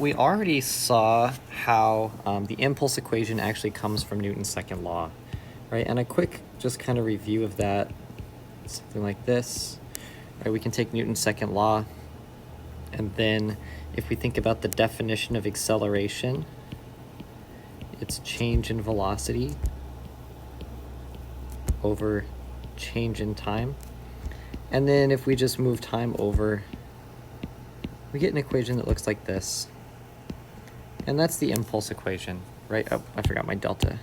We already saw how the impulse equation actually comes from Newton's second law, right? And a quick just kind of review of that, something like this, right? We can take Newton's second law, and then if we think about the definition of acceleration, it's change in velocity over change in time. And then if we just move time over, we get an equation that looks like this. And that's the impulse equation, right? Oh, I forgot my delta.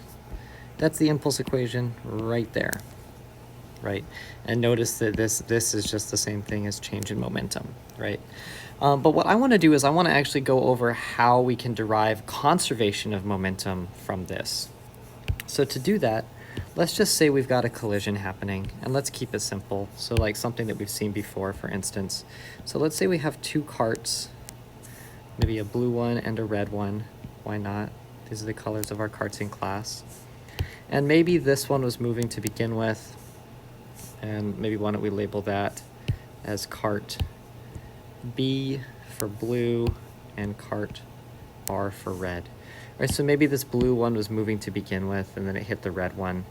That's the impulse equation right there, right? And notice that this is just the same thing as change in momentum, right? But what I want to do is I want to actually go over how we can derive conservation of momentum from this. So to do that, let's just say we've got a collision happening, and let's keep it simple. So like something that we've seen before, for instance. So let's say we have two carts, maybe a blue one and a red one. Why not? These are the colors of our carts in class. And maybe this one was moving to begin with, and maybe why don't we label that as cart B for blue and cart R for red. Right, so maybe this blue one was moving to begin with, and then it hit the red one.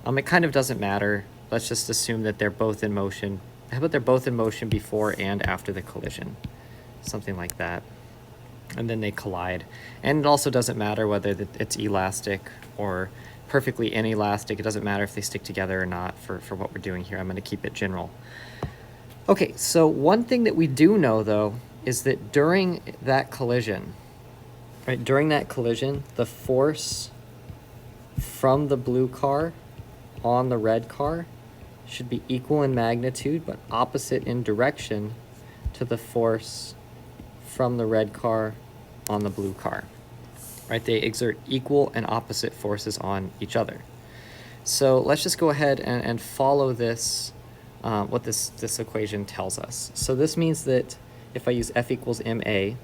It kind of doesn't matter. Let's just assume that they're both in motion. How about they're both in motion before and after the collision? Something like that. And then they collide. And it also doesn't matter whether it's elastic or perfectly inelastic. It doesn't matter if they stick together or not for what we're doing here. I'm going to keep it general. Okay, so one thing that we do know, though, is that during that collision, right, during that collision, the force from the blue car on the red car should be equal in magnitude but opposite in direction to the force from the red car on the blue car, right? They exert equal and opposite forces on each other. So let's just go ahead and follow this, what this equation tells us. So this means that if I use F equals ma, right,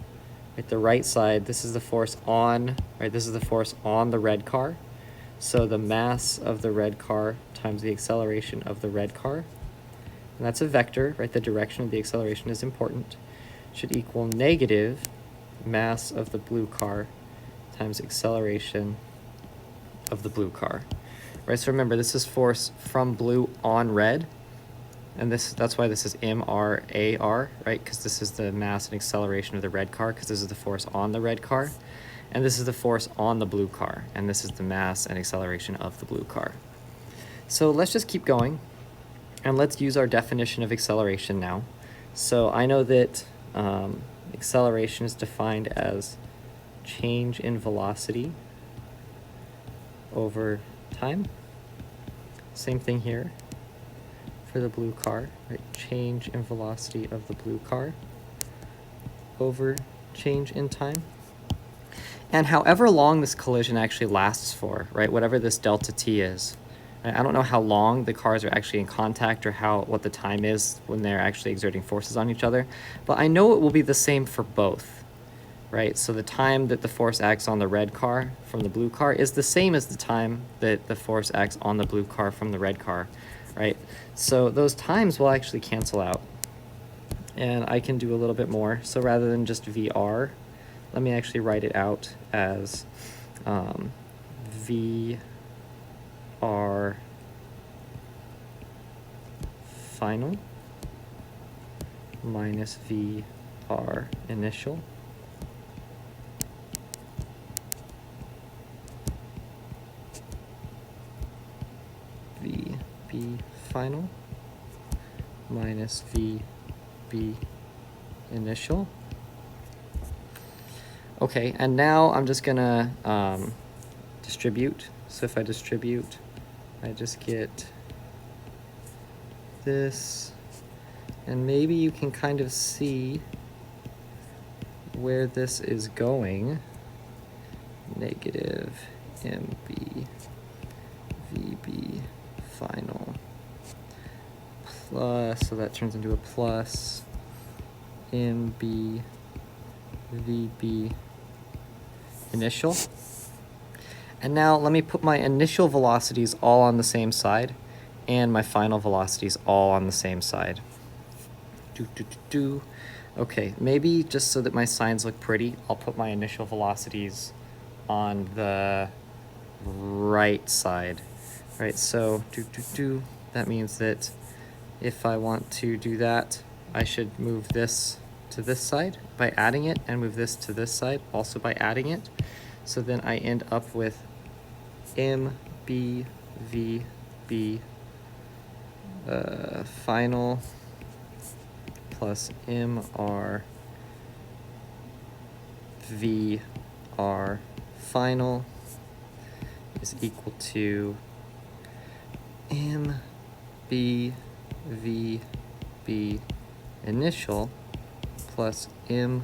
the right side, this is the force on, right, this is the force on the red car. So the mass of the red car times the acceleration of the red car, and that's a vector, right? The direction of the acceleration is important, should equal negative mass of the blue car times acceleration of the blue car, right? So remember, this is force from blue on red, and that's why this is MRAR, right? Because this is the mass and acceleration of the red car, because this is the force on the red car, and this is the force on the blue car, and this is the mass and acceleration of the blue car. So let's just keep going, and let's use our definition of acceleration now. So I know that acceleration is defined as change in velocity over time. Same thing here for the blue car, right? Change in velocity of the blue car over change in time. And however long this collision actually lasts for, right, whatever this delta t is, right? I don't know how long the cars are actually in contact or what the time is when they're actually exerting forces on each other, but I know it will be the same for both, right? So the time that the force acts on the red car from the blue car is the same as the time that the force acts on the blue car from the red car, right? So those times will actually cancel out, and I can do a little bit more. So rather than just VR, let me actually write it out as VR final minus VR initial VB final minus VB initial. Okay, and now I'm just gonna distribute. So if I distribute, I just get this, and maybe you can kind of see where this is going. Negative MB VB final plus, so that turns into a plus MB VB initial. And now let me put my initial velocities all on the same side and my final velocities all on the same side. Okay, maybe just so that my signs look pretty, I'll put my initial velocities on the right side. Right, so that means that if I want to do that, I should move this to this side by adding it, and move this to this side also by adding it. So then I end up with MBVB final plus MRVR final is equal to MBVB initial plus MRVR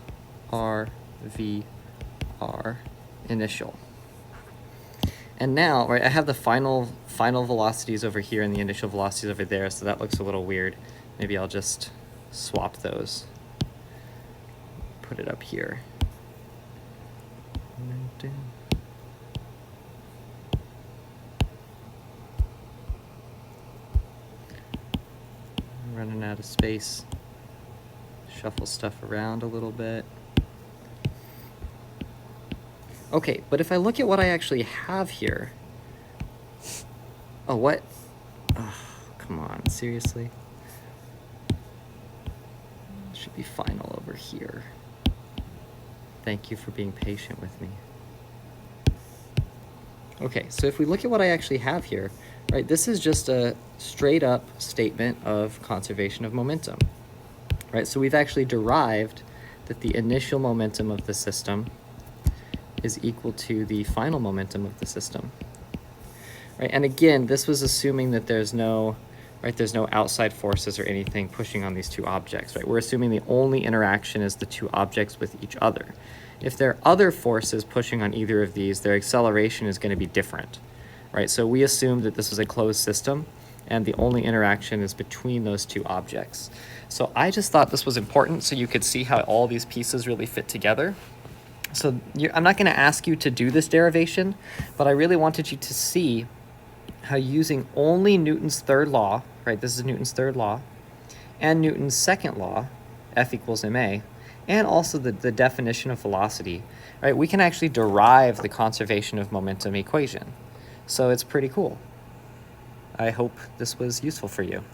initial. And now, right, I have the final velocities over here and the initial velocities over there, so that looks a little weird. Maybe I'll just swap those. Put it up here. Running out of space. Shuffle stuff around a little bit. Okay, but if I look at what I actually have here... Oh, what? Oh, come on, seriously? It should be final over here. Thank you for being patient with me. Okay, so if we look at what I actually have here, right, this is just a straight up statement of conservation of momentum, right? So we've actually derived that the initial momentum of the system is equal to the final momentum of the system, right? And again, this was assuming that there's no outside forces or anything pushing on these two objects, right? We're assuming the only interaction is the two objects with each other. If there are other forces pushing on either of these, their acceleration is going to be different, right? So we assumed that this was a closed system, and the only interaction is between those two objects. So I just thought this was important so you could see how all these pieces really fit together. So I'm not going to ask you to do this derivation, but I really wanted you to see how using only Newton's third law, right, this is Newton's third law, and Newton's second law, F equals ma, and also the definition of velocity, right, we can actually derive the conservation of momentum equation. So it's pretty cool. I hope this was useful for you.